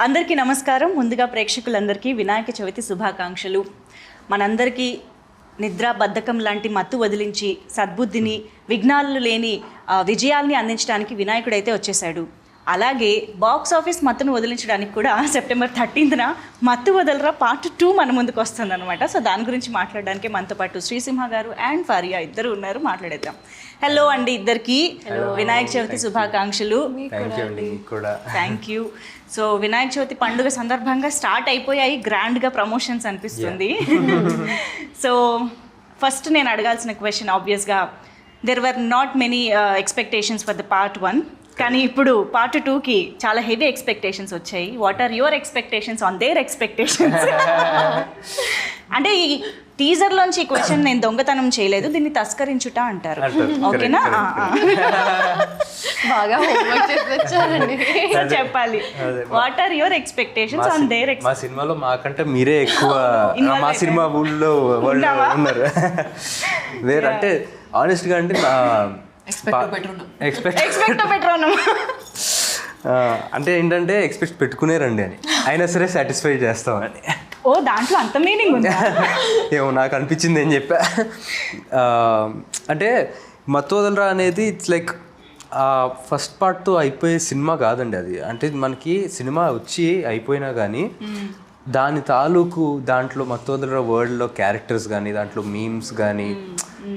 అందరికీ నమస్కారం. ముందుగా ప్రేక్షకులందరికీ వినాయక చవితి శుభాకాంక్షలు. మనందరికీ నిద్ర బద్ధకం లాంటి మత్తు వదిలించి సద్బుద్ధిని, విఘ్నాలు లేని విజయాల్ని అందించడానికి వినాయకుడైతే వచ్చేసాడు. అలాగే బాక్స్ ఆఫీస్ మత్తును వదిలించడానికి కూడా సెప్టెంబర్ 13న మత్తు వదలరా పార్ట్ 2 మన ముందుకు వస్తుంది అనమాట. సో దాని గురించి మాట్లాడడానికి మనతో పాటు శ్రీసింహ గారు అండ్ ఫరియా ఇద్దరు ఉన్నారు. మాట్లాడేద్దాం. హలో అండి ఇద్దరికి, వినాయక చవితి శుభాకాంక్షలు. Thank you. So Vinayaka Chavithi పండుగ సందర్భంగా స్టార్ట్ అయిపోయాయి గ్రాండ్గా ప్రమోషన్స్ అనిపిస్తుంది. సో ఫస్ట్ నేను అడగాల్సిన క్వశ్చన్ ఆబ్వియస్గా there were not many expectations for the part 1, కానీ ఇప్పుడు పార్ట్ 2కి చాలా హెవీ ఎక్స్పెక్టేషన్స్ వచ్చాయి. What are your expectations on their expectations? అంటే ఈ టీజర్లోంచి ఈ క్వశ్చన్ నేను దొంగతనం చేయలేదు, దీన్ని తస్కరించుట అంటారు. ఓకేనా? బాగా చెప్పాలి. What are your expectations on their? మా సినిమాలో మాకంటే మీరే ఎక్కువ మా సినిమా ఊళ్ళో ఉన్నారు. వేరంటే ఆనెస్ట్గా అంటే అంటే ఏంటంటే ఎక్స్పెక్ట్ పెట్టుకునేరండి అని, అయినా సరే సాటిస్ఫై చేస్తామని. ఓ, దాంట్లో అంత మీనింగ్ ఉందా? ఏమో నాకు అనిపించింది ఏం చెప్పా. అంటే మత్తు వదలరా అనేది ఇట్స్ లైక్ ఫస్ట్ పార్ట్తో అయిపోయే సినిమా కాదండి అది. అంటే మనకి సినిమా వచ్చి అయిపోయినా కానీ దాని తాలూకు దాంట్లో మత్తు వదలరా వరల్డ్లో క్యారెక్టర్స్ కానీ, దాంట్లో మీమ్స్ కానీ,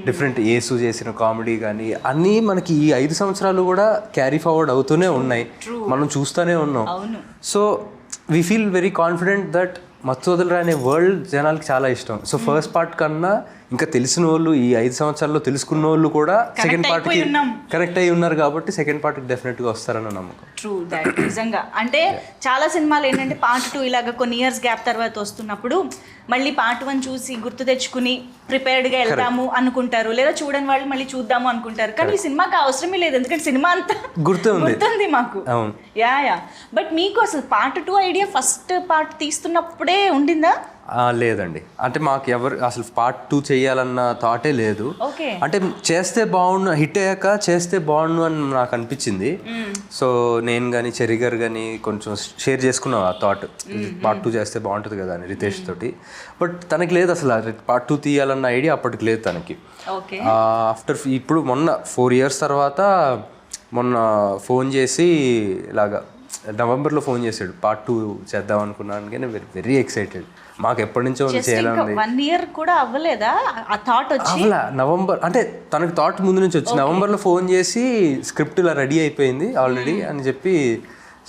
డిఫరెంట్ యేసు చేసిన కామెడీ కానీ అన్నీ మనకి ఈ 5 సంవత్సరాలు కూడా క్యారీ ఫార్వర్డ్ అవుతూనే ఉన్నాయి, మనం చూస్తూనే ఉన్నాం. So we feel very confident that మత్తు వదలరా అనే వరల్డ్ జనాలకి చాలా ఇష్టం. సో ఫస్ట్ పార్ట్ కన్నా ఇంకా తెలిసిన వాళ్ళు, ఈ 5 సంవత్సరాల్లో తెలుసుకున్న వాళ్ళు కూడా సెకండ్ పార్ట్కి కనెక్ట్ అయ్యి ఉన్నారు కాబట్టి సెకండ్ పార్ట్కి డెఫినెట్గా వస్తారన్న నమ్మకం. True that. నిజంగా అంటే చాలా సినిమాలు ఏంటంటే పార్ట్ 2 ఇలాగ కొన్ని ఇయర్స్ గ్యాప్ తర్వాత వస్తున్నప్పుడు మళ్ళీ పార్ట్ 1 చూసి గుర్తు తెచ్చుకుని ప్రిపేర్డ్గా వెళ్దాము అనుకుంటారు, లేదా చూడని వాళ్ళు మళ్ళీ చూద్దాము అనుకుంటారు. కానీ ఈ సినిమాకి అవసరమే లేదు, ఎందుకంటే సినిమా అంతా గుర్తుంది మాకు. యా. బట్ మీకు అసలు పార్ట్ 2 ఐడియా ఫస్ట్ పార్ట్ తీస్తున్నప్పుడే ఉండిందా? లేదండి, అంటే మాకు ఎవరు అసలు పార్ట్ 2 చేయాలన్న థాటే లేదు. అంటే చేస్తే బాగుండు, హిట్ అయ్యాక చేస్తే బాగుండు అని నాకు అనిపించింది. సో నేను కానీ చెర్రీ గారు కానీ కొంచెం షేర్ చేసుకున్నాం ఆ థాట్, పార్ట్ 2 చేస్తే బాగుంటుంది కదా అని రితేష్ తోటి. బట్ తనకి లేదు అసలు పార్ట్ 2 తీయాలన్న ఐడియా అప్పటికి లేదు తనకి. ఆఫ్టర్ ఇప్పుడు మొన్న 4 years తర్వాత మొన్న ఫోన్ చేసి ఇలాగా నవంబర్లో ఫోన్ చేశాడు, పార్ట్ 2 చేద్దాం అనుకున్నాను. కానీ వెరీ ఎక్సైటెడ్. మాకు ఎప్పటి నుంచో చేయాలని. 1 year కూడా అవ్వలేదా ఆ థాట్ వచ్చి? నవంబర్ అంటే తనకి థాట్ ముందు నుంచి వచ్చి నవంబర్లో ఫోన్ చేసి స్క్రిప్ట్ ఇలా రెడీ అయిపోయింది ఆల్రెడీ అని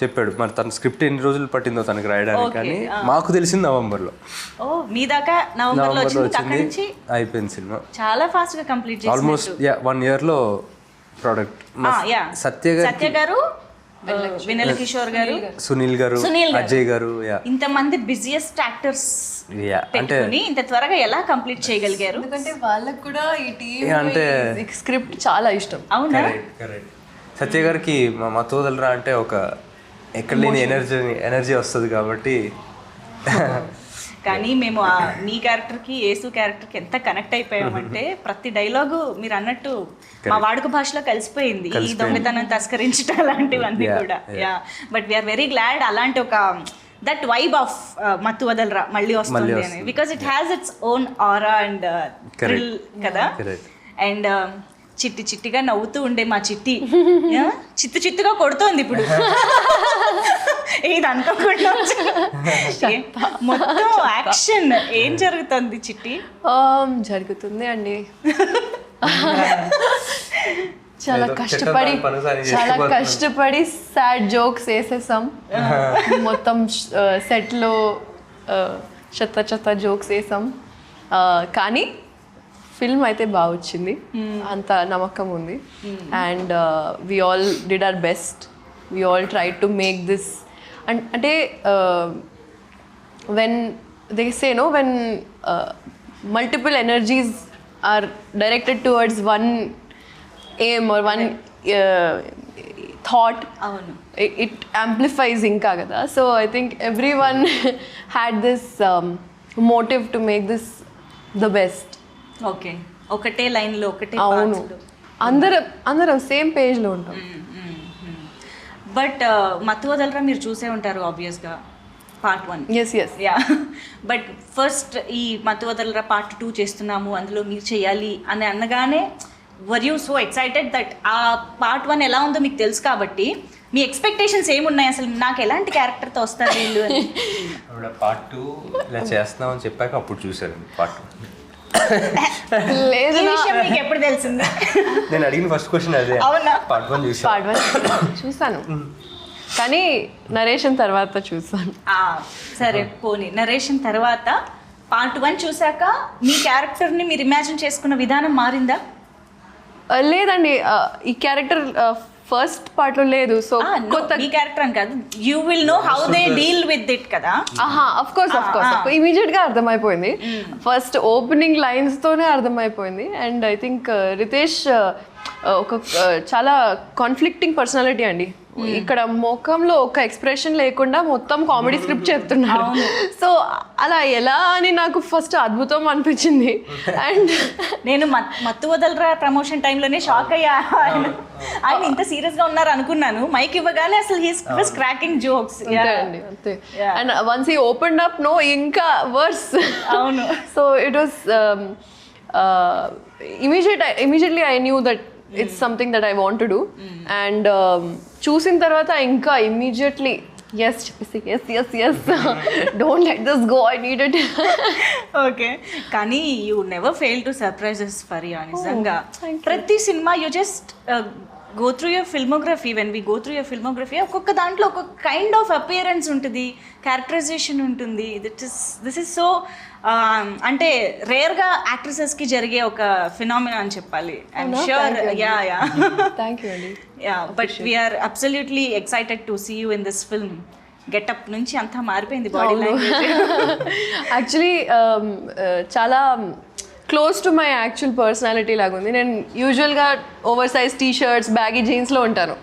చెప్పాడు. మరి తన స్క్రిప్ట్ ఎన్ని రోజులు పట్టిందో తనకి రాయడానికి, కానీ మాకు తెలిసింది నవంబర్లో. మీ దాకా నవంబర్లో వచ్చింది, అయిపోయింది సినిమా. చాలా ఫాస్ట్ గా కంప్లీట్ చేశారు. Almost 1 yearలో product. సత్య గారు, వినల్ కిషోర్ గారు, సునీల్ గారు, అజయ్ గారు, ఇంతమంది బిజియెస్ట్ యాక్టర్స్ పెట్టుకుని ఇంత త్వరగా ఎలా కంప్లీట్ చేయగలిగారు? ఎందుకంటే వాళ్ళకి కూడా ఈ టీమ్ అంటే స్క్రిప్ట్ చాలా ఇష్టం. అవునా? సత్య గారికి మా మత్తు వదలరా అంటే ఒక ఎక్కడ లేని ఎనర్జీ వస్తుంది కాబట్టి. కానీ మేము మీ క్యారెక్టర్కి, యేసు క్యారెక్టర్కి ఎంత కనెక్ట్ అయిపోయామంటే ప్రతి డైలాగు మీరు అన్నట్టు మా వాడుక భాషలో కలిసిపోయింది. ఈ దొంగతనం తస్కరించడం అలాంటివన్నీ కూడా. బట్ వీఆర్ వెరీ గ్లాడ్ అలాంటి ఒక దట్ వైబ్ ఆఫ్ మత్తు వదలరా మళ్ళీ వస్తుంది అని, because it has its own aura and thrill కదా. అండ్ చిట్టి చిట్టిగా నవ్వుతూ ఉండే మా చిట్టి చిత్తుగా కొడుతోంది ఇప్పుడు. ఇది అనుకోకుండా మొత్తం యాక్షన్ ఏం జరుగుతుంది చిట్టి? జరుగుతుంది అండి, చాలా కష్టపడి సాడ్ జోక్స్ వేసేసాం. మొత్తం సెట్లో చెత్త జోక్స్ వేసాం, కానీ ఫిల్మ్ అయితే బాగా వచ్చింది, అంత నమ్మకం ఉంది. And we all did our best, we all try to make this. అంటే when they say no, when multiple energies are directed towards one aim or one thought, it amplifies inka kada. So I think everyone had this motive to make this the best. Okay, ఒకటే లైన్లో ఒకటే పార్ట్స్లో అందరం same పేజ్లో ఉంటాం. But మత్తు వదలరా మీరు చూసే ఉంటారు ఆబ్వియస్గా part 1. Yes yes ya but first ఈ మత్తు వదలరా పార్ట్ 2 చేస్తున్నాము, అందులో మీరు చేయాలి అని అనగానే were you so excited that ఆ పార్ట్ 1 ఎలా ఉందో మీకు తెలుసు కాబట్టి మీ ఎక్స్పెక్టేషన్స్ ఏమున్నాయి, అసలు నాకు ఎలాంటి క్యారెక్టర్తో వస్తారు వీళ్ళు అని? పార్ట్ 2 ఇలా చేస్తున్నామని చెప్పాక అప్పుడు చూసారండి పార్ట్ 2. లేదు ఈ విషయం మీకు ఎప్పుడు తెలిసింది? నేను అడిగిన ఫస్ట్ క్వశ్చన్ అదే. అవునా? పార్ట్ 1 చూసా. పార్ట్ 1 చూసాను కానీ నరేషన్ తర్వాత చూసాను. సరే పోనీ నరేషన్ తర్వాత పార్ట్ 1 చూసాక మీ క్యారెక్టర్ని మీరు ఇమాజిన్ చేసుకున్న విధానం మారిందా? లేదండి, ఈ క్యారెక్టర్ ఫస్ట్ పార్ట్ లో లేదు. సో కొత్త మీ క్యారెక్టర్ అని కాదు, you will know how they deal with it కదా. అఫ్ కోర్స్ ఇమీడియట్ గా అర్థమైపోయింది. ఫస్ట్ ఓపెనింగ్ లైన్స్ తోనే అర్థమైపోయింది. అండ్ ఐ థింక్ రితేష్ ఒక చాలా కాన్ఫ్లిక్టింగ్ పర్సనాలిటీ అండి. ఇక్కడ ముఖంలో ఒక ఎక్స్ప్రెషన్ లేకుండా మొత్తం కామెడీ స్క్రిప్ట్ చెప్తున్నాడు. సో అలా ఎలా అని నాకు ఫస్ట్ అద్భుతం అనిపించింది. అండ్ నేను మత్తు వదలరా ప్రమోషన్ టైంలోనే షాక్ అయ్యా, ఆయన ఇంత సీరియస్ గా ఉన్నారు అనుకున్నాను. మైక్ ఇవ్వగానే అసలు హీస్ క్రాకింగ్ జోక్స్. అండి అంతే. And once he opened up no ఇంకా వర్స్. అవును. So it was immediately I knew that it's something that I want to do. And చూసిన తర్వాత ఇంకా immediately yes don't let this go, I need it. Okay, కానీ you never fail to surprises Faria. నిజంగా ప్రతి cinema you just go through your filmography. When we go through your filmography ఒక్కొక్క దాంట్లో ఒక్కొక్క kind of appearance ఉంటుంది, characterization ఉంటుంది. This is so అంటే రేర్గా యాక్ట్రెసెస్కి జరిగే ఒక ఫినామినా అని చెప్పాలి. I'm sure. Yeah thank you అండి. Yeah but we're absolutely excited to see you in this film. Getup నుంచి అంతా మారిపోయింది బాడీ లాంగ్వేజ్. యాక్చువల్లీ చాలా close to my actual personality లాగా ఉంది. నేను యూజువల్గా over size T shirts baggy జీన్స్లో ఉంటాను.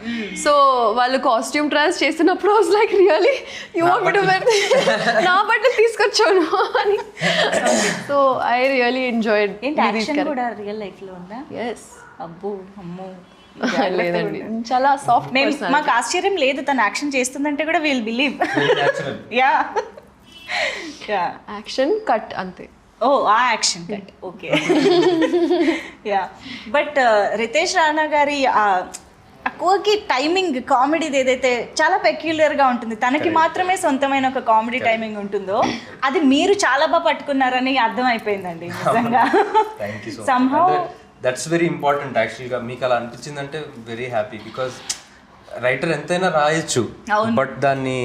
సో వాళ్ళు కాస్ట్యూమ్ ట్రాన్స్ చేస్తున్నప్పుడు was like really you want me to wear నా బట్టలు తీసుకొచ్చాను అని. So I really enjoyed. ఏంటి యాక్షన్ కూడా రియల్ లైఫ్లో ఉందా? ఎస్. అబ్బో అమ్మో. లేదండి, చాలా సాఫ్ట్. మాకు ఆశ్చర్యం లేదు తను యాక్షన్ చేస్తుందంటే కూడా will believe. Ya action cut అంతే. ఓ ఆ action cut okay. Ya but Ritesh Rana గారి అక్కువకి టైమింగ్ కామెడీది ఏదైతే చాలా పెక్యులర్గా ఉంటుంది, తనకి మాత్రమే సొంతమైన ఒక కామెడీ టైమింగ్ ఉంటుందో అది మీరు చాలా బాగా పట్టుకున్నారని అర్థమైపోయిందండి నిజంగా. సమ్హౌ దట్స్ వెరీ ఇంపార్టెంట్ యాక్చువల్గా. మీకు అలా అనిపించిందంటే వెరీ హ్యాపీ. బికాజ్ రైటర్ ఎంతైనా రాయొచ్చు, బట్ దాన్ని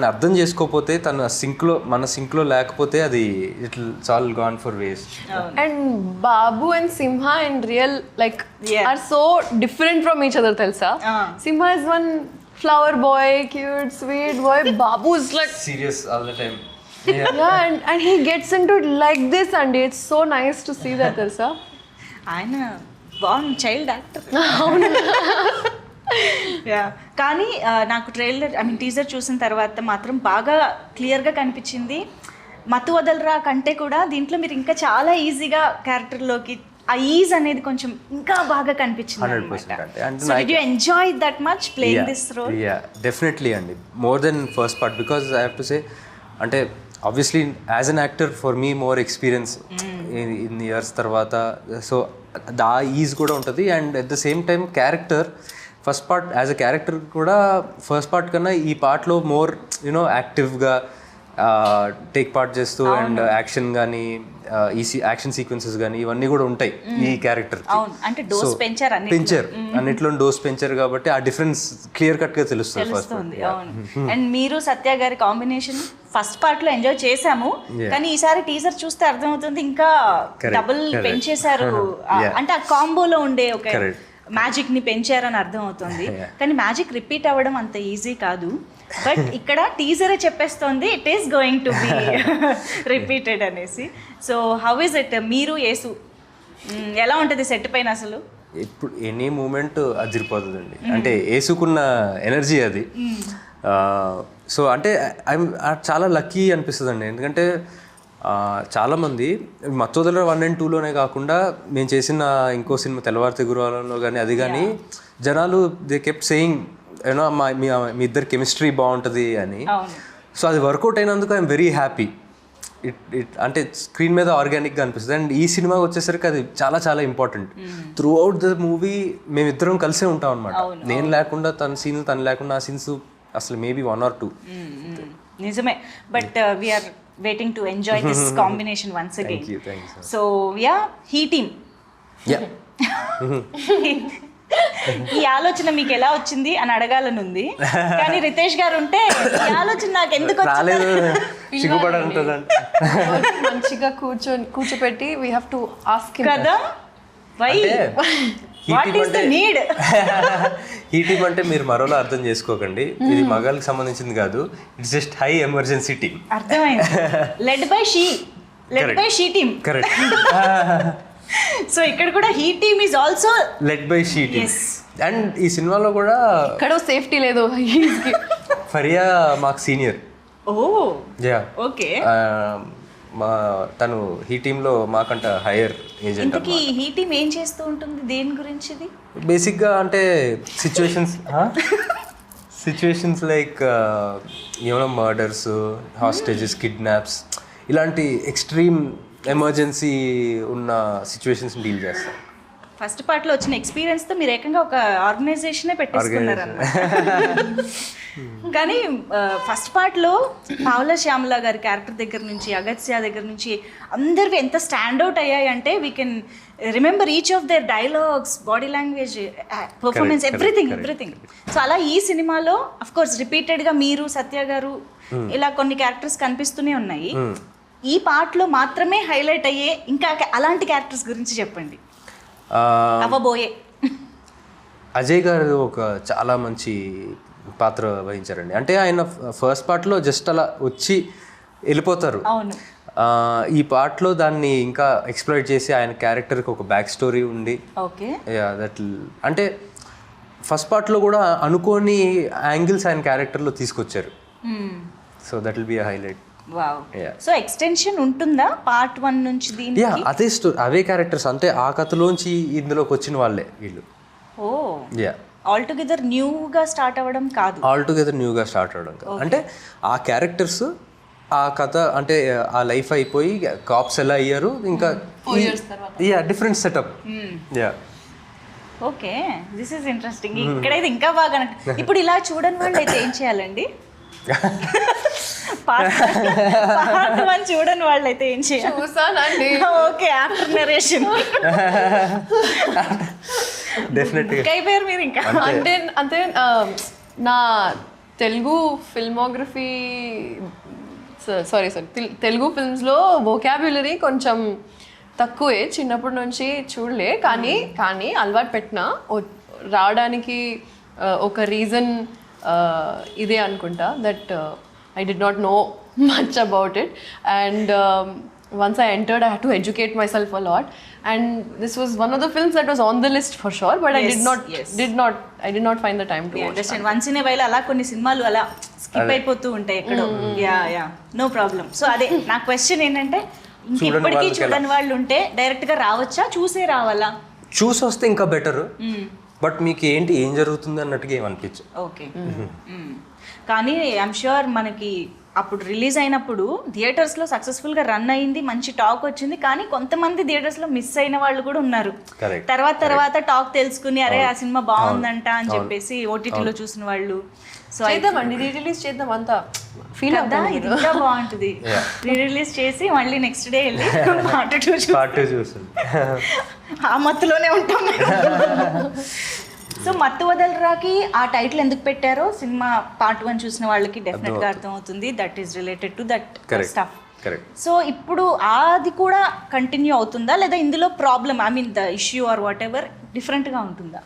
అర్థం చేసుకోకపోతే మన సింక్లో లేకపోతే అది it's all gone for waste. And Babu and Simha and real like are so different from each other తెలుసా. Simha is one flower boy, cute sweet boy. Babu is like serious all the time. and he gets into like this and it's so nice to see that తెలుసా. ఆయన బాగుంది child actor. Yeah కానీ నాకు trailer teaser చూసిన తర్వాత మాత్రం బాగా క్లియర్గా కనిపించింది. మత్తు వదలరా కంటే కూడా దీంట్లో మీరు ఇంకా చాలా ఈజీగా క్యారెక్టర్లోకి ఆ ఈజ్ అనేది కొంచెం ఇంకా బాగా కనిపించింది. 100%. So did you enjoy that much playing this role? Yeah, definitely అండి. More than first part because I have to say అంటే obviously as an actor for me more experience in years తర్వాత so the is కూడా ఉంటుంది. And at the same time character first part as a character కూడా first part కన్నా ఈ పార్ట్లో more you know యాక్టివ్గా take part చేస్తూ అండ్ యాక్షన్ కానీ యాక్షన్ సీక్వెన్సెస్ కానీ ఇవన్నీ కూడా ఉంటాయి ఈ క్యారెక్టర్. అంటే డోస్ పెంచారు అన్నిట్లో డోస్ పెంచారు కాబట్టి ఆ డిఫరెన్స్ క్లియర్ కట్ గా తెలుస్తుంది ఫస్ట్. అండ్ మీరు సత్య గారి కాంబినేషన్ ఫస్ట్ పార్ట్ లో ఎంజాయ్ చేసాము, కానీ ఈసారి టీజర్ చూస్తే అర్థమవుతుంది ఇంకా డబుల్ పెంచేశారు. అంటే ఆ కాంబోలో ఉండే ఒక మ్యాజిక్ ని పెంచారని అర్థం అవుతుంది. కానీ మ్యాజిక్ రిపీట్ అవ్వడం అంత ఈజీ కాదు. బట్ ఇక్కడ టీజరే చెప్పేస్తోంది it is going to be repeated అనేసి. సో హౌ ఇస్ ఇట్ మీరు యేసు ఎలా ఉంటుంది సెట్ పైన? అసలు ఇప్పుడు ఎనీ మూమెంట్ అదిరిపోతుందండి. అంటే వేసుకున్న ఎనర్జీ అది. సో అంటే చాలా లక్కీ అనిపిస్తుంది అండి. ఎందుకంటే చాలామంది మత్తు వదలరా 1 and 2లోనే కాకుండా మేము చేసిన ఇంకో సినిమా తెల్లవారితే గురువారంలో కానీ అది కానీ జనాలు దే కెప్ట్ సేయింగ్ యూనో మీ ఇద్దరు కెమిస్ట్రీ బాగుంటుంది అని. అవును. సో అది వర్కౌట్ అయినందుకు ఐఎమ్ వెరీ హ్యాపీ. అంటే స్క్రీన్ మీద ఆర్గానిక్గా అనిపిస్తుంది. అండ్ ఈ సినిమాకి వచ్చేసరికి అది చాలా చాలా important. Through out the movie మేమిద్దరం కలిసే ఉంటాం అనమాట. నేను లేకుండా తన సీన్లు, తను లేకుండా ఆ సీన్స్ అసలు మేబీ 1 or 2. నిజమే. But we're waiting to enjoy this combination once again. Thank you. So ya, he team, ఈ ఆలోచన మీకు ఎలా వచ్చింది అని అడగాలని ఉంది, కానీ రితేష్ గారు ఉంటే ఈ ఆలోచన నాకు ఎందుకు రాలేదు, సిగ్గుపడి ఉంటుందంట. మంచిగా కూర్చోపెట్టి వీ హ్యావ్ టు ఆస్క్ కదా, why what is the need. ఈ టీమ్ అంటే మీరు మరోలా అర్థం చేసుకోకండి, ఇది మగాళ్ళకి సంబంధించింది కాదు. It's just high emergency team. అర్థమైంది. Led by she team. Correct. So ఇక్కడ కూడా he team is also led by she team. And ఈ సినిమాలో కూడా ఇక్కడ సేఫ్టీ లేదు. ఫరియా మాకు సీనియర్. Oh yeah, okay. తను హీ టీంలో మాకంట హైయర్ ఏజెంట్. ఇంతకీ హీ టీమ్ ఏం చేస్తూ ఉంటుంది, దేని గురించి ఇది? బేసిక్గా అంటే సిచ్యువేషన్స్ లైక్ ఏమైనా మర్డర్స్, హాస్టేజెస్, కిడ్నాప్స్, ఇలాంటి ఎక్స్ట్రీమ్ ఎమర్జెన్సీ ఉన్న సిచ్యువేషన్స్ డీల్ చేస్తాం. ఫస్ట్ పార్ట్లో వచ్చిన ఎక్స్పీరియన్స్తో మీరు ఏకంగా ఒక ఆర్గనైజేషనే పెట్టేసుకున్నారు అన్నమాట. కానీ ఫస్ట్ పార్ట్లో పావుల శ్యామల గారి క్యారెక్టర్ దగ్గర నుంచి, అగత్య దగ్గర నుంచి అందరివి ఎంత స్టాండ్అవుట్ అయ్యాయి అంటే we can remember each of their dialogues, body language, performance, everything. So అలా ఈ సినిమాలో అఫ్ కోర్స్ రిపీటెడ్గా మీరు, సత్య గారు, ఇలా కొన్ని క్యారెక్టర్స్ కనిపిస్తూనే ఉన్నాయి. ఈ పార్ట్లో మాత్రమే హైలైట్ అయ్యే ఇంకా అలాంటి క్యారెక్టర్స్ గురించి చెప్పండి. అవ్వబోయే అజయ్ గారు ఒక చాలా మంచి పాత్ర వహించారండి. అంటే ఆయన ఫస్ట్ పార్ట్లో జస్ట్ అలా వచ్చి వెళ్ళిపోతారు. అవును. ఈ పార్ట్లో దాన్ని ఇంకా ఎక్స్ప్లోర్ చేసి ఆయన క్యారెక్టర్కి ఒక బ్యాక్ స్టోరీ ఉండి, ఓకే, దట్ అంటే ఫస్ట్ పార్ట్లో కూడా అనుకోని యాంగిల్స్ ఆయన క్యారెక్టర్లో తీసుకొచ్చారు. So that will be a highlight. Wow. So extension ఉంటుందా పార్ట్ 1 నుంచి దీనికి? యా, అదే స్టోరీ, అవే క్యారెక్టర్స్. అంటే ఆ కథలోంచి ఇందులోకి వచ్చిన వాళ్ళే వీళ్ళు. ఓ, యా, ఆల్ టుగెదర్ న్యూగా స్టార్ట్ అవ్వడం కాదు. ఆల్ టుగెదర్ న్యూగా స్టార్ట్ అవ్వడం కాదు. అంటే ఆ క్యారెక్టర్స్, ఆ కథ, అంటే ఆ లైఫ్ అయిపోయి కాప్స్ ఎలా అయ్యారు, ఇంకా yeah different setup. Yeah, okay, this is interesting. ఇక్కడైతే ఇంకా బాగా ఇప్పుడు ఇలా చూడని వాళ్ళు అయితే ఏం చేయాలండి? పార్ట్ 1 చూడని వాళ్ళు అయితే ఏం చేయాలి? చూసానండి. ఓకే, ఆఫ్టర్ నరేషన్ డెఫినెట్గా అయిపోయారు మీరు ఇంకా. అంటే నా తెలుగు ఫిల్మోగ్రఫీ, సారీ తెలుగు ఫిల్మ్స్లో వొకాబ్యులరీ కొంచెం తక్కువే, చిన్నప్పటి నుంచి చూడలే. కానీ అలవాటు పెట్టిన రావడానికి ఒక రీజన్ ఇదే అనుకుంటా, that I did not know much about it, and once I entered I had to educate myself a lot, and this was one of the films that was on the list for sure, but I did not find the time to watch. Understand. Once in a while అలా కొన్ని సినిమాలు అలా skip అయిపోతూ ఉంటాయి ఎక్కడో. Yeah, no problem. So అదే నా question ఏంటంటే, ఇంకెప్పటికీ చూడని వాళ్ళు ఉంటే డైరెక్ట్గా రావచ్చా, చూసే రావాలా? చూసి వస్తే ఇంకా బెటర్, బట్ మీకు ఏం జరుగుతుంది అన్నట్టుగా ఏమనిపించు. ఓకే. కానీ ఐఎమ్ ష్యూర్ మనకి అప్పుడు రిలీజ్ అయినప్పుడు థియేటర్స్లో సక్సెస్ఫుల్గా రన్ అయింది, మంచి టాక్ వచ్చింది. కానీ కొంతమంది థియేటర్స్లో మిస్ అయిన వాళ్ళు కూడా ఉన్నారు. తర్వాత టాక్ తెలుసుకుని అరే ఆ సినిమా బాగుందంట అని చెప్పేసి ఓటీటీలో చూసిన వాళ్ళు. సో చేద్దామండి, రీరిలీజ్ చేద్దాం, అంతా ఫీల్ అవుతా. ఇది ఇంకా బాగుంటుంది. రీరిలీజ్ చేసి మళ్ళీ నెక్స్ట్ డే వెళ్ళి పార్ట్ 2 చూస్తుంది. ఆ మత్తులోనే ఉంటాం. సో మత్తు వదలరాకి ఆ టైటిల్ ఎందుకు పెట్టారో సినిమా పార్ట్ 1 చూసిన వాళ్ళకి డెఫినెట్గా అర్థమవుతుంది. That is related to that stuff. So ఇప్పుడు అది కూడా కంటిన్యూ అవుతుందా, లేదా ఇందులో problem, I mean the issue or what ever డిఫరెంట్గా ఉంటుందా?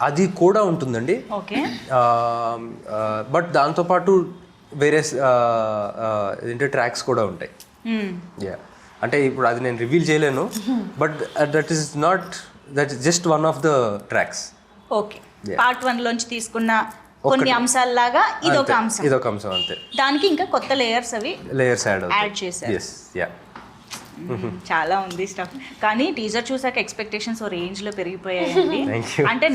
అది కూడా ఉంటుందండి. ఓకే. బట్ దాంతోపాటు వేరే ఏంటంటే ట్రాక్స్ కూడా ఉంటాయి. యా, అంటే ఇప్పుడు అది నేను రివీల్ చేయలేను, but that is just one of the tracks. Okay, part 1 లోంచి తీసుకున్న కొన్ని అంశాలలాగా ఇదొక అంశం అంతే. దానికి ఇంకా కొత్త లేయర్స్ యాడ్ చేశారు. చాలా ఉంది స్టఫ్. కానీ టీజర్ చూసాక ఎక్స్పెక్టేషన్స్ ఓ రేంజ్ లో పెరిగిపోయాయండి. అంటే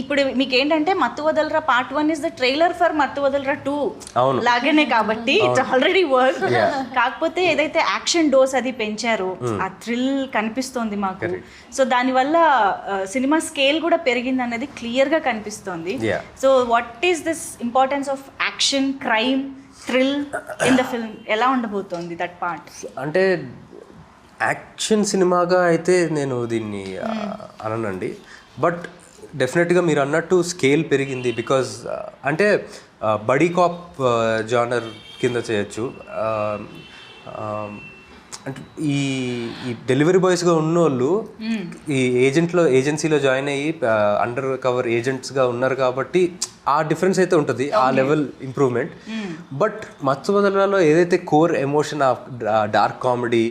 ఇప్పుడు మీకు ఏంటంటే మత్తు వదలరా part 1 is the trailer for మత్తు వదలరా 2 అవును. లాగానే కాబట్టి ఇట్స్ ఆల్రెడీ వర్క్. కాకపోతే ఏదైతే యాక్షన్ డోస్ అది పెంచారో ఆ థ్రిల్ కనిపిస్తోంది మాకు. సో దానివల్ల సినిమా స్కేల్ కూడా పెరిగింది అన్నది క్లియర్ గా కనిపిస్తోంది. So what is this importance of action, crime, thrill in the film ఎలా ఉండబోతోంది దట్ పార్ట్? అంటే యాక్షన్ సినిమాగా అయితే నేను దీన్ని అననండి, బట్ డెఫినెట్గా మీరు అన్నట్టు స్కేల్ పెరిగింది. బికాజ్ అంటే బడీ కాప్ జానర్ కింద చేయొచ్చు. అంటే ఈ డెలివరీ బాయ్స్గా ఉన్నోళ్ళు ఈ ఏజెన్సీలో జాయిన్ అయ్యి అండర్ కవర్ ఏజెంట్స్గా ఉన్నారు కాబట్టి ఆ డిఫరెన్స్ అయితే ఉంటుంది, ఆ లెవెల్ ఇంప్రూవ్మెంట్. బట్ మత్తు వదలరాలో ఏదైతే core emotion of dark comedy,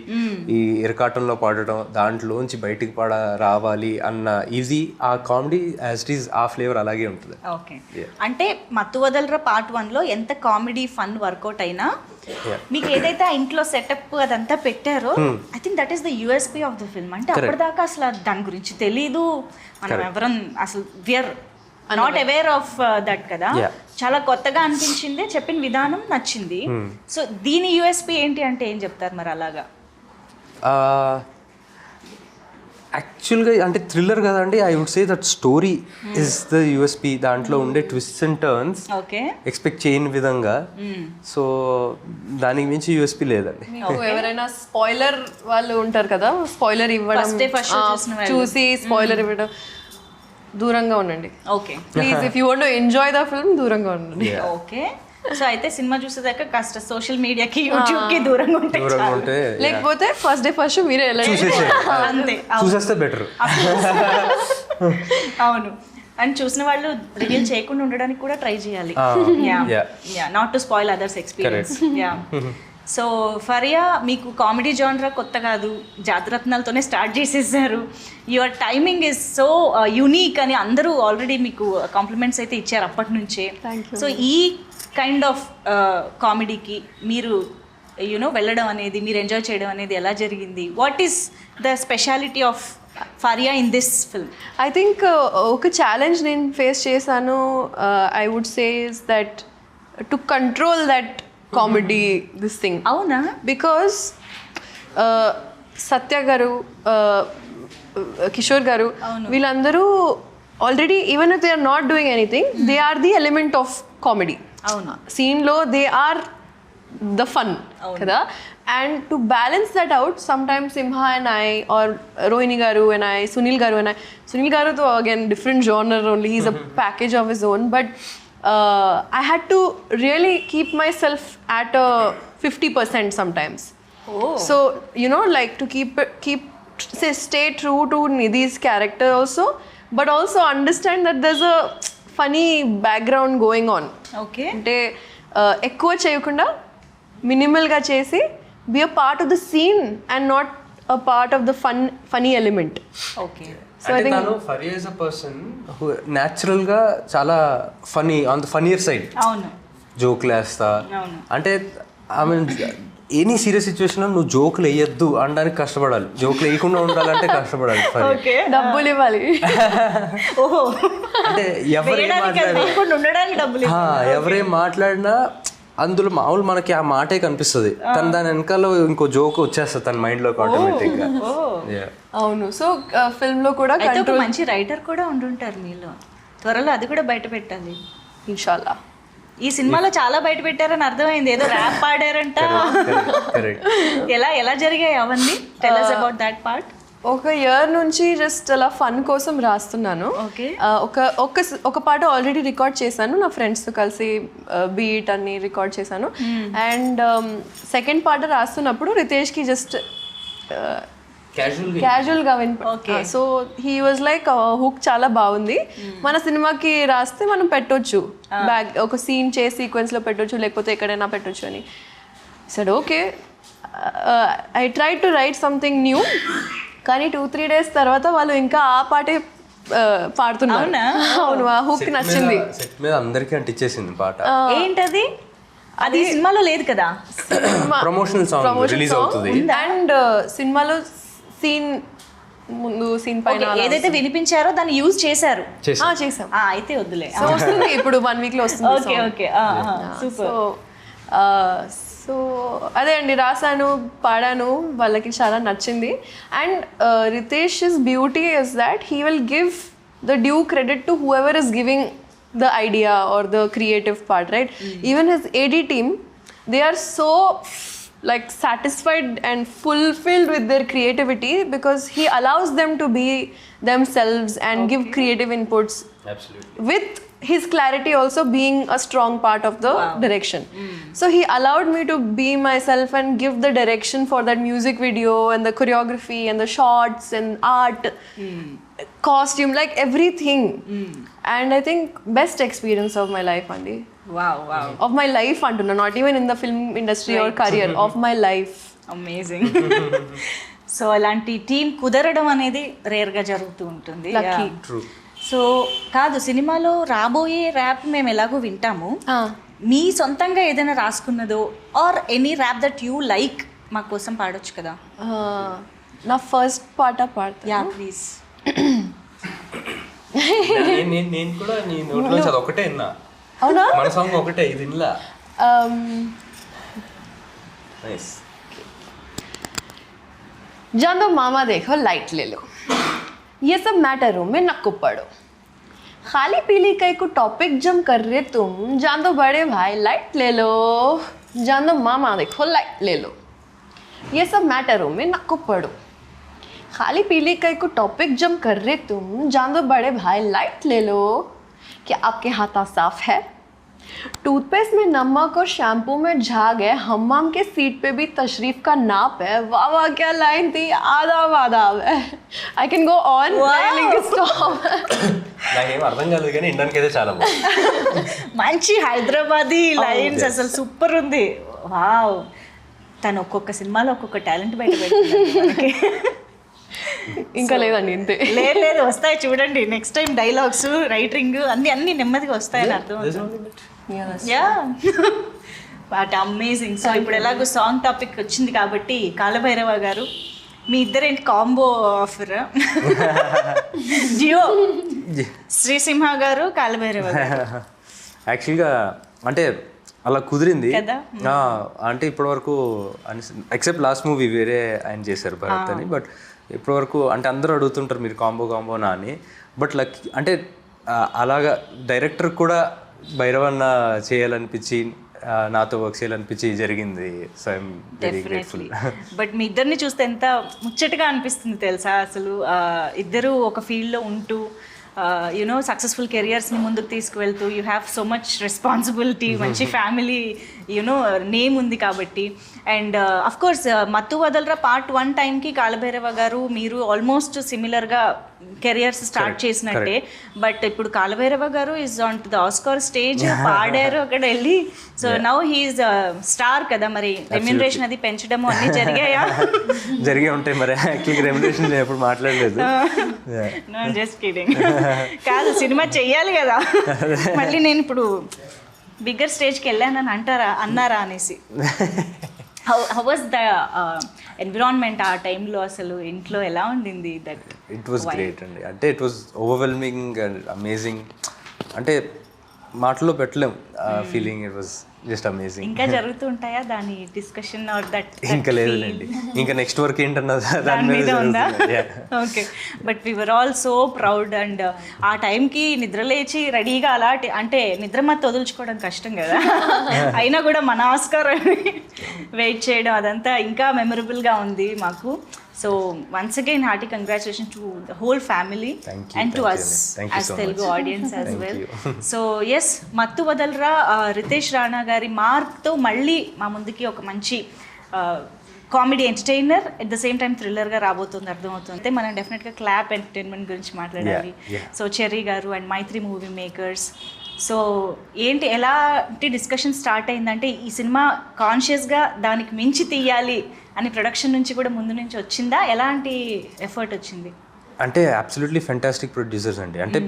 ఈ ఇరకాటంలో పాడటం, దాంట్లోంచి బయటికి రావాలి అన్న ఇది ఆ కామెడీ యాజ్ ఇట్ ఈస్ ఆ ఫ్లేవర్ అలాగే ఉంటుంది. ఓకే, అంటే మత్తు వదలరా పార్ట్ 1లో ఎంత కామెడీ ఫన్ వర్కౌట్ అయినా మీకు ఏదైతే ఆ ఇంట్లో సెటప్ అదంతా పెట్టారో I think that is the USP of the film. అంటే అప్పటిదాకా అసలు దాని గురించి తెలీదు, మనం ఎవరం అసలు we're not aware of that కదా. చాలా కొత్తగా అనిపించింది, చెప్పిన విధానం నచ్చింది. సో దీని యూఎస్పీ ఏంటి అంటే ఏం చెప్తారు మరి? అలాగా యాక్చువల్గా అంటే థ్రిల్లర్ కదండి, I would say that story is the USP. దాంట్లో ఉండే ట్విస్ట్స్ అండ్ టర్న్స్ ఎక్స్పెక్ట్ చేయని విధంగా. సో దానికి మించి యూఎస్పీ లేదండి. ఎవరైనా స్పాయిలర్ వాళ్ళు ఉంటారు కదా, స్పాయిలర్ ఇవ్వడం, చూసి స్పాయిలర్ ఇవ్వడం దూరంగా ఉండండి. Okay please, if you want to enjoy the film దూరంగా ఉండండి. ఓకే, సో అయితే సినిమా చూసేదాకా కాస్త సోషల్ మీడియాకి, యూట్యూబ్ కి దూరంగా ఉంటే, లేకపోతే ఫస్ట్ డే ఫస్ట్ మీరే అంతే చూసేస్తే బెటర్. అవును, అండ్ చూసిన వాళ్ళు రివీల్ చేయకుండా ఉండడానికి కూడా ట్రై చేయాలి, not to spoil others experience. So Faria, మీకు కామెడీ జానరా కొత్త కాదు, జాతిరత్నాలతోనే స్టార్ట్ చేసేసారు. Your timing is so unique అని అందరూ ఆల్రెడీ మీకు కాంప్లిమెంట్స్ అయితే ఇచ్చారు అప్పటి నుంచే. సో ఈ కైండ్ ఆఫ్ కామెడీకి మీరు వెళ్ళడం అనేది, మీరు ఎంజాయ్ చేయడం అనేది ఎలా జరిగింది? What is the speciality of Faria in this film? I think ఒక ఛాలెంజ్ నేను ఫేస్ చేశాను. I would say is that to control that comedy this thing. అవునా? బికాస్ సత్య గారు, కిషోర్ గారు, వీళ్ళందరూ already even if they are not doing anything, they are the element of comedy. అవును, సీన్లో they are the fun కదా. And to balance that out, sometimes Simha and I, or Rohini గారు and I, Sunil గారు and I, Sunil గారు తో again different genre only, he's a package of his own. But I had to really keep myself at a 50% sometimes. So like to stay true to Nidhi's character also, but also understand that there's a funny background going on. Okay, అంటే ఎక్కువ చేయకుండా minimal గా చేసి be a part of the scene and not a part of the funny element. Okay, అంటే తను Faria is a person who natural గా చాలా funny, on the funnier side. అవును, జోక్లు వేస్తా. అంటే I mean any serious situation నువ్వు జోకులు వేయొద్దు అనడానికి కష్టపడాలి, జోకులు వేయకుండా ఉండాలంటే కష్టపడాలి. డబ్బులు ఇవ్వాలి. అంటే ఎవరేం మాట్లాడినా అందులో మామూలు మనకి ఆ మాటే కనిపిస్తుంది, తను దాని వెనకాల ఇంకో జోక్ వచ్చేస్తుంది తన మైండ్ లోకి ఆటోమేటిక్ గా. అవును, సో ఫిల్మ్ లో కూడా మంచి రైటర్ కూడా ఉండుంటారు మీలో, త్వరలో అది కూడా బయట పెట్టాలి ఇన్షాల్లా. ఈ సినిమాలో చాలా బయట పెట్టారని అర్థమైంది, ఏదో ర్యాప్ పాడారంట. ఎలా జరిగాయి అవన్నీ? Tell us about that part. ఒక ఇయర్ నుంచి జస్ట్ అలా ఫన్ కోసం రాస్తున్నాను. ఒక పాట ఆల్రెడీ రికార్డ్ చేశాను, నా ఫ్రెండ్స్తో కలిసి బీట్ అన్ని రికార్డ్ చేశాను. అండ్ సెకండ్ పాట రాస్తున్నప్పుడు రితేష్కి జస్ట్ క్యాజువల్గా so he was like hook చాలా బాగుంది, మన సినిమాకి రాస్తే మనం పెట్టొచ్చు, ఒక సీన్ చేసి సీక్వెన్స్లో పెట్టొచ్చు, లేకపోతే ఎక్కడైనా పెట్టొచ్చు అని. సడ్ okay, I try to write something new. కానీ 2-3 days తర్వాత వాళ్ళు ఇంకా ఆ పాటే పాడుతున్నారు. అవును, ఆ హుక్ నచ్చింది. సెట్ మీద అందరికీ అంటించేసింది పాట. ఏంటది? అది సినిమాలో లేదు కదా, ప్రమోషనల్ సాంగ్ రిలీజ్ అవుతుంది. అండ్ సినిమాలో సీన్ ముందు సీన్ పైన Okay, ఏదైతే వినిపించారో దాన్ని యూజ్ చేశారు. చేసాం. అయితే వద్దులే. సో వస్తుంది ఇప్పుడు 1 week లో వస్తుంది. Okay okay super. సో అదే అండి, రాశాను, పాడాను, వాళ్ళకి చాలా నచ్చింది. And Ritesh's beauty is that he will give the due credit to whoever is giving the idea or the creative part, right? Even his AD team, they are so like satisfied and fulfilled with their creativity because he allows them to be themselves and give creative inputs. Absolutely. With his clarity also being a strong part of the direction. So he allowed me to be myself and give the direction for that music video and the choreography and the shots and art, costume, like everything. And I think best experience of my life, Andy. Wow. Of my life, Antuna, not even in the film industry or career, of my life. Amazing. So అలాంటి team కుదరడం అనేది రేర్గా జరుగుతూ ఉంటుంది. Lucky. True. So కాదు, సినిమాలో రాబోయే rap మేము ఎలాగో వింటాము, మీ సొంతంగా ఏదైనా రాసుకున్నదో or any rap that you like మా కోసం పాడొచ్చు కదా? నా ఫస్ట్ పాట పాడతా. Yeah please. నేను కూడా నీ నోట్లో అది ఒకటే విన్నా. అవునా? మన సాంగ్ ఒకటే, ఇది వినలా. నైస్. जान दो मामा देखो लाइट ले लो, ये सब मैटरों में नक्को पड़ो, खाली पीली कई को टॉपिक जम कर रहे तुम, जान दो बड़े भाई लाइट ले लो, जान दो मामा देखो लाइट ले लो, ये सब मैटरों में नक्को पड़ो, खाली पीली कई को टॉपिक जम कर रहे तुम, जान दो बड़े भाई लाइट ले लो, क्या आपके हाथा साफ है? टूथपेस्ट में नमक और शैम्पू में झाग है, हम्माम के सीट पे भी तशरीफ का नाप है, वाह वाह क्या लाइन थी, आदाब आदाब है. I can go on. Stop. నాకేం అర్థం కాదు కానీ ఇండానికి అయితే చాలా బాగుంది. మంచి హైదరాబాదీ లైన్స్, అసలు సూపర్ ఉంది. వావ్, తను ఒక్కొక్క సినిమాలో ఒక్కొక్క టాలెంట్ బయట పెడుతుంది. ఇంకా లేదండి ఇంతే. లేదు వస్తాయి చూడండి, నెక్స్ట్ టైం డైలాగ్స్ రైటింగ్ అన్ని నెమ్మదిగా వస్తాయని అర్థం. Yeah but amazing. సో ఇప్పుడు ఎలాగో సాంగ్ టాపిక్ వచ్చింది కాబట్టి కాలభైరవ గారు, మీ ఇద్దరేంటి కాంబో ఆఫర్? జియో శ్రీసింహ గారు, కాలభైరవ గారు. యాక్చువల్గా అంటే అలా కుదిరింది కదా. అంటే ఇప్పటివరకు ఎక్సెప్ట్ లాస్ట్ మూవీ వేరే ఆయన చేశారు భరత్ అని, బట్ ఇప్పటివరకు అంటే అందరూ అడుగుతుంటారు మీరు కాంబోనా అని. బట్ లక్కీ అంటే అలాగా డైరెక్టర్ కూడా భైరవన్న చేయాలనిపించి నాతో వర్క్ చేయాలనిపించి జరిగింది. So I'm very grateful. But మీ ఇద్దరిని చూస్తే ఎంత ముచ్చటగా అనిపిస్తుంది తెలుసా అసలు. ఇద్దరు ఒక ఫీల్డ్లో ఉంటూ యునో సక్సెస్ఫుల్ కెరియర్స్ని ముందుకు తీసుకువెళ్తూ, you have so much responsibility, మంచి ఫ్యామిలీ యునో నేమ్ ఉంది కాబట్టి. అండ్ అఫ్ కోర్స్ మత్తు వదలరా పార్ట్ 1 టైంకి కాలభైరవ గారు మీరు ఆల్మోస్ట్ సిమిలర్గా కెరియర్స్ స్టార్ట్ చేసినట్టే. బట్ ఇప్పుడు కాలభైరవ గారు is on to the Oscar stage, పాడారు అక్కడ వెళ్ళి. సో నౌ హీఈస్ స్టార్ కదా, మరి రెమ్యునరేషన్ అది పెంచడము అన్నీ జరిగాయా? జరిగే ఉంటాయి మరి. యాక్చువల్గా రెమ్యునరేషన్ నేను ఎప్పుడు మాట్లాడలేదు. Just kidding. కాదు, సినిమా చెయ్యాలి కదా, మళ్ళీ నేను ఇప్పుడు బిగ్గర్ స్టేజ్కి వెళ్ళానని అన్నారా అనేసి. హౌ వాజ్ ద ఎన్విరాన్మెంట్ ఆ టైంలో? అసలు ఇంట్లో ఎలా ఉండింది? దట్ ఇట్ వాజ్ గ్రేట్ అండి. అంటే it was overwhelming and amazing. అంటే మాటలో పెట్టలేం feeling. It was just amazing. ఇంకా జరుగుతూ ఉంటాయా దాని డిస్కషన్ ఆర్ దట్? ఇంకా లేదులేండి, ఇంకా నెక్స్ట్ వర్క్ ఏంటన్నది దాని మీద ఉందా? Okay. But we were all so proud. And ఆ టైంకి నిద్ర లేచి రెడీగా అలాంటి అంటే నిద్ర మత్తు వదులుచుకోవడం కష్టం కదా, అయినా కూడా మన ఆస్కార్ వెయిట్ చేయడం అదంతా ఇంకా మెమరబుల్గా ఉంది మాకు. So once again hearty congratulation to the whole family and to us as Telugu audience as well. So yes, Mathu Vadalara Riteish Rana గారి మార్క్తో మళ్ళీ మా ముందుకి ఒక మంచి comedy entertainer at the same time థ్రిల్లర్గా రాబోతుంది, అర్థమవుతుంది. మనం డెఫినెట్గా క్లాప్ ఎంటర్టైన్మెంట్ గురించి మాట్లాడాలి. సో చెర్రీ గారు and Mythri movie makers. So ఏంటి ఎలాంటి డిస్కషన్ స్టార్ట్ అయిందంటే ఈ సినిమా కాన్షియస్గా దానికి మించి తీయాలి అని ప్రొడక్షన్ నుంచి కూడా ముందు నుంచి వచ్చిందా? ఎలాంటి ఎఫర్ట్ వచ్చింది? అంటే అబ్సల్యూట్లీ ఫెంటాస్టిక్ ప్రొడ్యూసర్స్ అండి. అంటే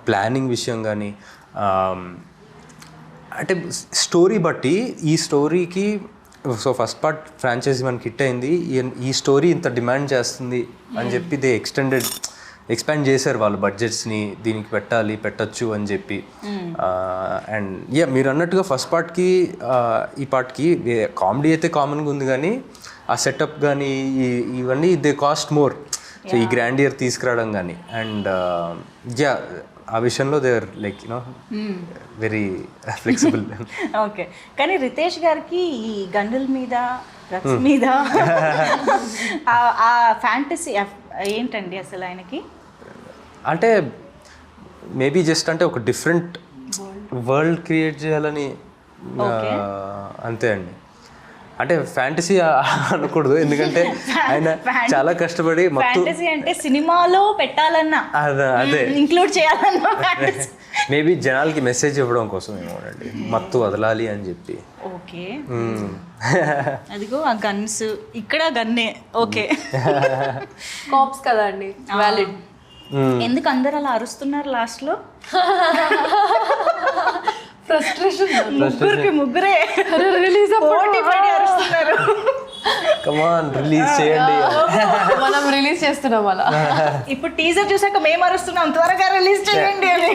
ప్లానింగ్ విషయం కానీ, అంటే స్టోరీ బట్టి ఈ స్టోరీకి సో ఫస్ట్ పార్ట్ ఫ్రాంచైజీ మనకి హిట్ అయింది, ఈ స్టోరీ ఇంత డిమాండ్ చేస్తుంది అని చెప్పి ఎక్స్పాండ్ చేశారు వాళ్ళు బడ్జెట్స్ని, దీనికి పెట్టచ్చు అని చెప్పి. అండ్ మీరు అన్నట్టుగా ఫస్ట్ పార్ట్కి ఈ పార్ట్కి కామెడీ అయితే కామన్గా ఉంది, కానీ ఆ సెటప్ కానీ ఇవన్నీ దే కాస్ట్ మోర్. సో ఈ గ్రాండియర్ తీసుకురావడం కానీ అండ్ ఆ విషయంలో they are like very flexible. Okay, కానీ రితేష్ గారికి ఈ గన్నుల మీద డ్రగ్స్ మీద ఆ ఫ్యాంటసీ ఏంటండి అసలు ఆయనకి? అంటే మేబీ జస్ట్ అంటే ఒక డిఫరెంట్ వరల్డ్ క్రియేట్ చేయాలని అంతే అండి. అంటే ఫ్యాంటసీ అనకూడదు, ఎందుకంటే ఆయన చాలా కష్టపడి ఫ్యాంటసీ అంటే సినిమాలో పెట్టాలన్నా అదే ఇంక్లూడ్ చేయాలన్నా మేబీ జనాలకి మెసేజ్ ఇవ్వడం కోసం ఏమోనండి, మత్తు వదలాలి అని చెప్పి. ఓకే, అదిగో ఆ గన్స్, ఇక్కడ గన్నే. ఓకే, కాప్స్ కదా అండి, వ్యాలిడ్. ఎందుకు అందరు అలా అరుస్తున్నారు లాస్ట్ లో? ఫ్రస్ట్రేషన్, ముగ్గురే రిలీజ్ పోటీ పడి అరుస్తున్నారు. కమాన్ రిలీజ్ చేయండి, మనం రిలీజ్ చేస్తున్నాం అలా. ఇప్పుడు టీజర్ చూసాక మేము అరుస్తున్నాం త్వరగా రిలీజ్ చేయండి అని.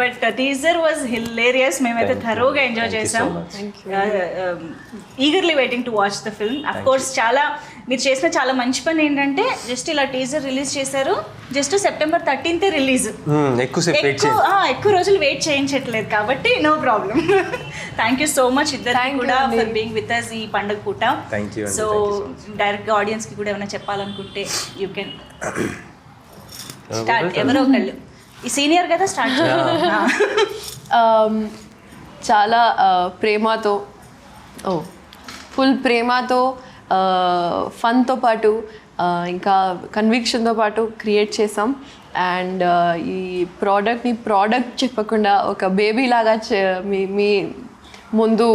బట్ టీజర్ వాజ్ హిలేరియస్, మేమైతే థరోగా ఎంజాయ్ చేసాం. Eagerly waiting to watch the film. Of course చాలా మీరు చేసిన చాలా మంచి పని ఏంటంటే జస్ట్ ఇలా టీజర్ రిలీజ్ చేశారు, జస్ట్ September 13th రిలీజ్. ఎక్కువ రోజులు వెయిట్ చేయించట్లేదు కాబట్టి no problem. Thank you so much ఇద్దరికి కూడా ఫర్ బీయింగ్ విత్ అస్ ఈ పండుగ పూట. సో డైరెక్ట్గా ఆడియన్స్కి కూడా ఏమైనా చెప్పాలనుకుంటే యూ కెన్ స్టార్ట్. ఎవరో ఒకళ్ళు, ఈ సీనియర్ కదా, స్టార్ట్. చాలా ప్రేమతో, ఫుల్ ప్రేమతో, ఫన్తో పాటు ఇంకా కన్విక్షన్తో పాటు క్రియేట్ చేసాం. అండ్ ఈ ప్రోడక్ట్ చెప్పకుండా ఒక బేబీ లాగా మీ ముందు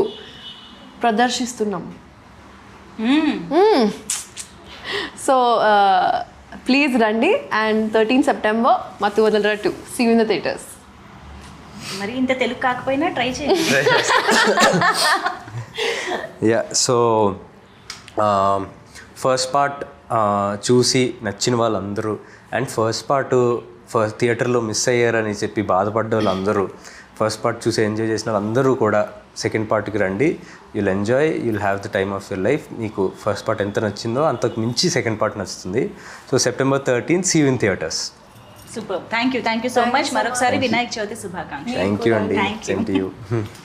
ప్రదర్శిస్తున్నాం. సో ప్లీజ్ రండి. And 13 September Mathu Vadalara 2, see you in the theatres. మరి ఇంత తెలుగు కాకపోయినా ట్రై చేయండి. సో ఫస్ట్ పార్ట్ చూసి నచ్చిన వాళ్ళందరూ అండ్ ఫస్ట్ థియేటర్లో మిస్ అయ్యారని చెప్పి బాధపడ్డ వాళ్ళందరూ, ఫస్ట్ పార్ట్ చూసి ఎంజాయ్ చేసిన వాళ్ళందరూ కూడా సెకండ్ పార్ట్కి రండి. You'll enjoy, you'll have the time of your life. మీకు ఫస్ట్ పార్ట్ ఎంత నచ్చిందో అంతకు మించి సెకండ్ పార్ట్ నచ్చుతుంది. So September 13th, see you in theatres. Super, thank you so much. మరొకసారి వినాయక చవితి శుభాకాంక్షలు. థ్యాంక్ యూ అండి, సేమ్ టు యూ.